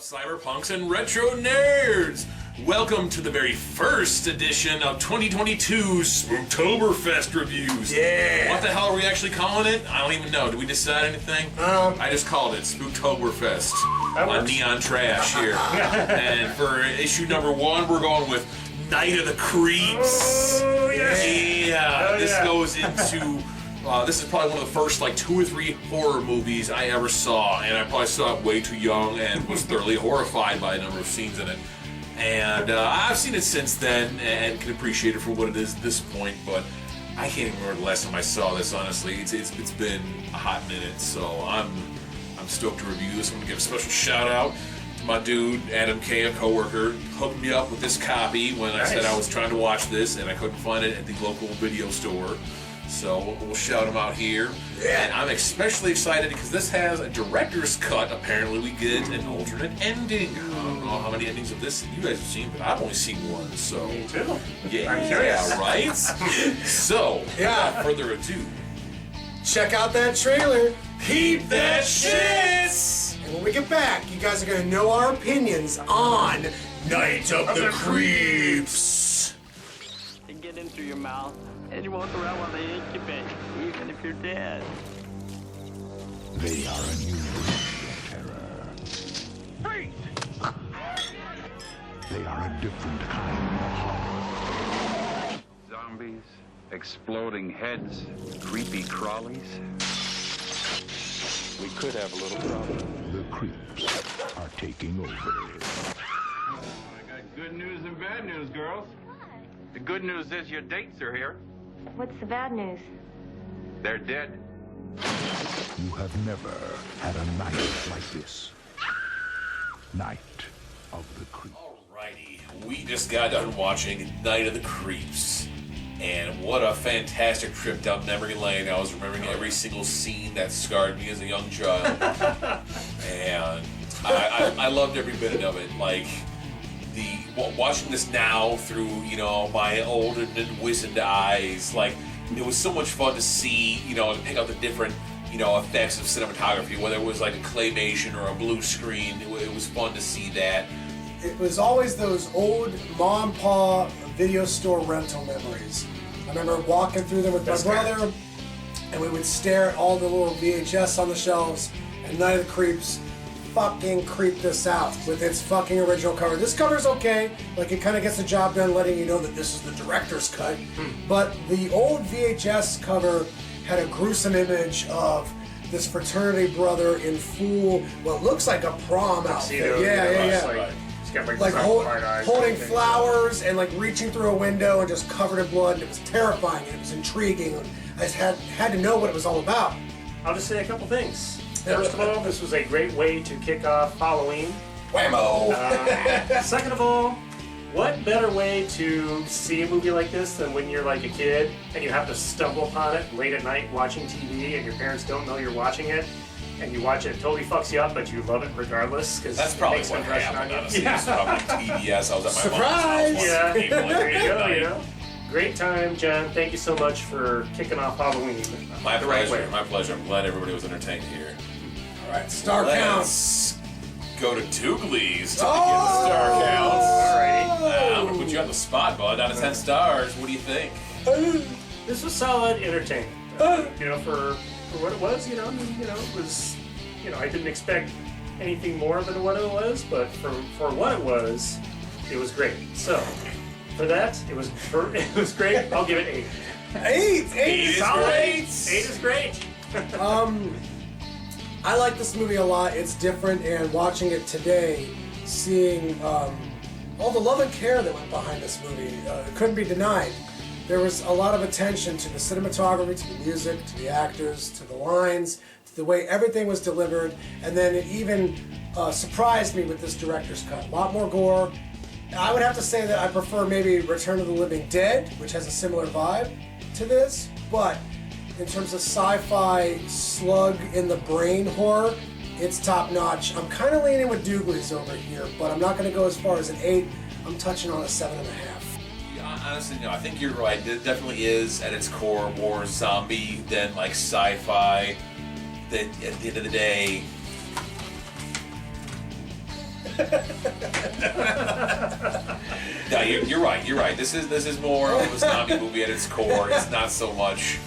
cyberpunks and retro nerds? Welcome to the very first edition of 2022's Spooktoberfest reviews. Yeah. What the hell are we actually calling it? I don't even know. Did we decide anything? I just called it Spooktoberfest on Neon Trash here. And for issue number 1, we're going with Night of the Creeps. Oh, yes. Yeah. This goes into... this is probably one of the first, 2 or 3 horror movies I ever saw, and I probably saw it way too young and was thoroughly horrified by a number of scenes in it. And I've seen it since then and can appreciate it for what it is at this point, but I can't even remember the last time I saw this, honestly. It's been a hot minute, so I'm stoked to review this. I'm going to give a special shout out to my dude, Adam K., a coworker, hooked me up with this copy when I said I was trying to watch this, and I couldn't find it at the local video store. So we'll shout him out here. And I'm especially excited because this has a director's cut. Apparently we get an alternate ending. I don't know how many endings of this you guys have seen, but I've only seen one. So Me too. yeah, I'm curious. right? So, without further ado, check out that trailer. peep that shit! And when we get back, you guys are going to know our opinions on Night of the Creeps. They get into your mouth, and you walk around while they incubate, even if you're dead. They are a new breed of terror. Freeze! They are a different kind of horror. Zombies, exploding heads, creepy crawlies. We could have a little problem. The creeps are taking over. I got good news and bad news, girls. The good news is your dates are here. What's the bad news? They're dead. You have never had a night like this. Night of the Creeps. Alrighty, we just got done watching Night of the Creeps. And what a fantastic trip down memory lane. I was remembering every single scene that scarred me as a young child. And I loved every minute of it. Watching this now through, my old and wizened eyes, it was so much fun to see, to pick out the different, effects of cinematography, whether it was like a claymation or a blue screen. It was fun to see that. It was always those old mom and pa video store rental memories. I remember walking through them with my brother, and we would stare at all the little VHS on the shelves, and Night of the Creeps fucking creeped us out with its fucking original cover. This cover's okay, it kind of gets the job done letting you know that this is the director's cut, but the old VHS cover had a gruesome image of this fraternity brother in full, what looks like a prom outfit. Yeah. He's got holding flowers and reaching through a window and just covered in blood. And it was terrifying and it was intriguing. I just had to know what it was all about. I'll just say a couple things. First of all, this was a great way to kick off Halloween. Whammo! Second of all, what better way to see a movie like this than when you're a kid and you have to stumble upon it late at night watching TV and your parents don't know you're watching it, and you watch it, it totally fucks you up, but you love it regardless because That's it probably makes what an impression happened, on you. honestly. Yeah. It was probably TBS. I was at my Surprise! mom's house. Yeah. Watching cable There you go, at night. Great time, John. Thank you so much for kicking off Halloween. My the right pleasure. way. My pleasure. I'm glad everybody was entertained here. All right, star counts. Let's go to Tooglies to begin the star counts. Alrighty. I'm gonna put you on the spot, bud. Out of 10 stars, what do you think? This was solid entertainment. For what it was, it was, I didn't expect anything more than what it was, but for what it was great. So, for that, it was great. I'll give it 8. 8 is Solid great. 8 is great. I like this movie a lot. It's different, and watching it today, seeing all the love and care that went behind this movie, it couldn't be denied. There was a lot of attention to the cinematography, to the music, to the actors, to the lines, to the way everything was delivered, and then it even surprised me with this director's cut. A lot more gore. I would have to say that I prefer maybe Return of the Living Dead, which has a similar vibe to this, but in terms of sci-fi slug in the brain horror, it's top notch. I'm kind of leaning with Dooglies over here, but I'm not going to go as far as an 8. I'm touching on a 7.5. Yeah, honestly, no, I think you're right. It definitely is at its core more zombie than sci-fi. That at the end of the day, No, you're right. You're right. This is more of a zombie movie at its core. It's not so much,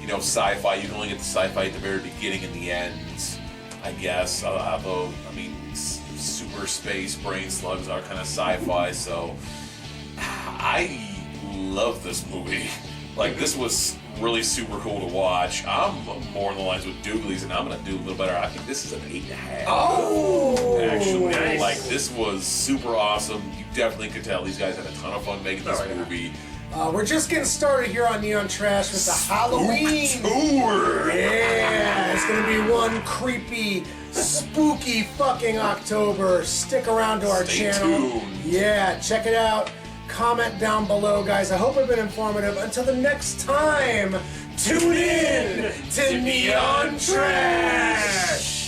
sci-fi. You can only get the sci-fi at the very beginning and the end, I guess. Although, I mean, super space brain slugs are kind of sci-fi. So, I love this movie. Like, this was really super cool to watch. I'm more in the lines with Doogly's, and I'm gonna do a little better. I think this is an 8.5. Oh, actually, nice. like, this was super awesome. You definitely could tell these guys had a ton of fun making this movie. We're just getting started here on Neon Trash with the Halloween tour. Yeah, it's gonna be one creepy, spooky fucking October. Stick around to our Stay channel. tuned. Yeah, check it out. Comment down below, guys. I hope I've been informative. Until the next time, tune in to Neon Trash.